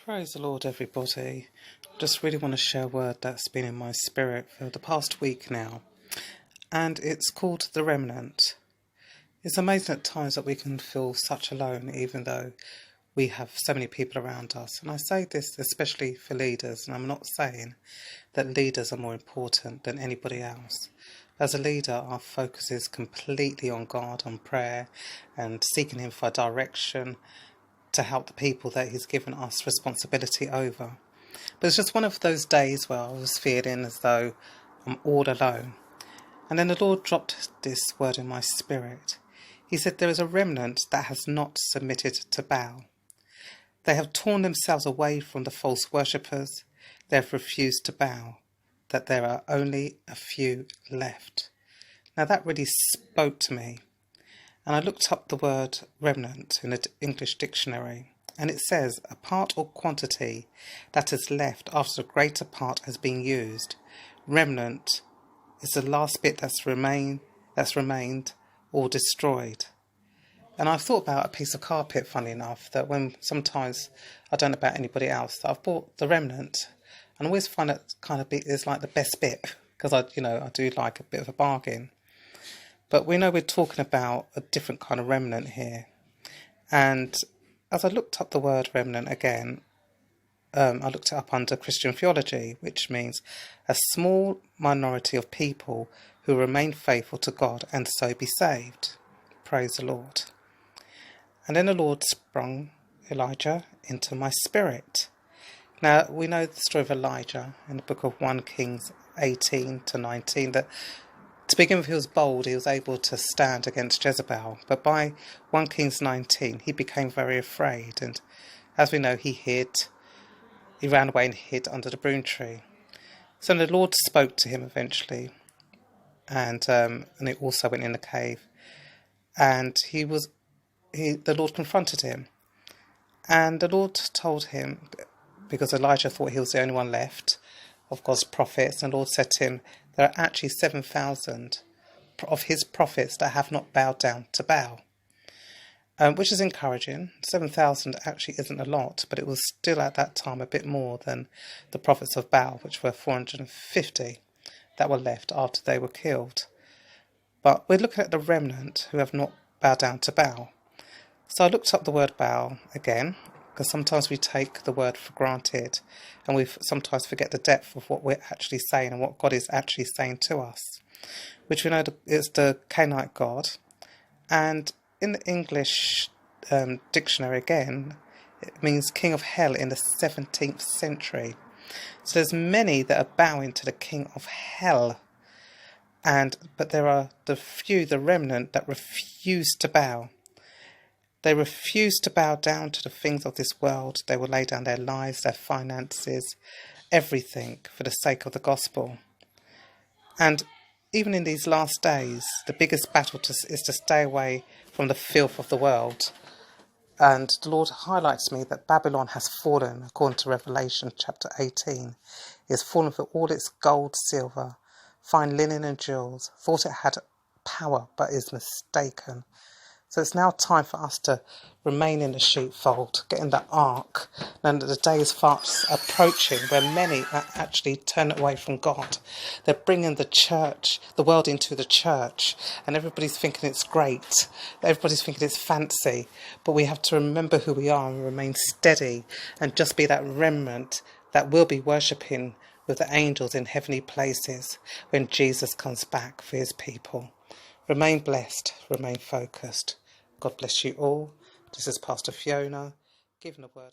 Praise the Lord, everybody. I just really want to share a word that's been in my spirit for the past week now. And it's called the Remnant. It's amazing at times that we can feel such alone, even though we have so many people around us. And I say this especially for leaders, and I'm not saying that leaders are more important than anybody else. As a leader, our focus is completely on God, on prayer, and seeking Him for direction, to help the people that He's given us responsibility over. But it's just one of those days where I was feeling as though I'm all alone. And then the Lord dropped this word in my spirit. He said there is a remnant that has not submitted to Baal. They have torn themselves away from the false worshippers. They have refused to bow. That there are only a few left. Now that really spoke to me. And I looked up the word remnant in an English dictionary, and it says a part or quantity that is left after the greater part has been used. Remnant is the last bit that's remained or destroyed. And I've thought about a piece of carpet, funny enough, that when sometimes I don't know about anybody else, that I've bought the remnant, and I always find it kind of is like the best bit, because I do like a bit of a bargain. But we know we're talking about a different kind of remnant here. And as I looked up the word remnant again, I looked it up under Christian theology, which means a small minority of people who remain faithful to God and so be saved. Praise the Lord. And then the Lord sprung Elijah into my spirit. Now, we know the story of Elijah in the book of 1 Kings 18 to 19, that to begin with, he was bold. He was able to stand against Jezebel. But by 1 Kings 19, he became very afraid. And as we know, he ran away and hid under the broom tree. So the Lord spoke to him eventually. And it also went in the cave. And the Lord confronted him. And the Lord told him, because Elijah thought he was the only one left of God's prophets, and the Lord said to him, there are actually 7,000 of his prophets that have not bowed down to Baal, which is encouraging. 7,000 actually isn't a lot, but it was still at that time a bit more than the prophets of Baal, which were 450 that were left after they were killed. But we're looking at the remnant who have not bowed down to Baal. So I looked up the word Baal again, because sometimes we take the word for granted and we sometimes forget the depth of what we're actually saying and what God is actually saying to us, which we know is the Canaanite God. And in the English dictionary again, it means king of hell in the 17th century. So there's many that are bowing to the king of hell. But there are the few, the remnant, that refuse to bow. They refuse to bow down to the things of this world. They will lay down their lives, their finances, everything for the sake of the gospel. And even in these last days, the biggest battle is to stay away from the filth of the world. And the Lord highlights me that Babylon has fallen, according to Revelation chapter 18. It has fallen for all its gold, silver, fine linen and jewels. Thought it had power, but is mistaken. So it's now time for us to remain in the sheepfold, get in the ark, and the day is fast approaching where many are actually turning away from God. They're bringing the world into the church, and everybody's thinking it's great. Everybody's thinking it's fancy, but we have to remember who we are and remain steady and just be that remnant that will be worshipping with the angels in heavenly places when Jesus comes back for His people. Remain blessed, remain focused. God bless you all. This is Pastor Fiona, giving a word.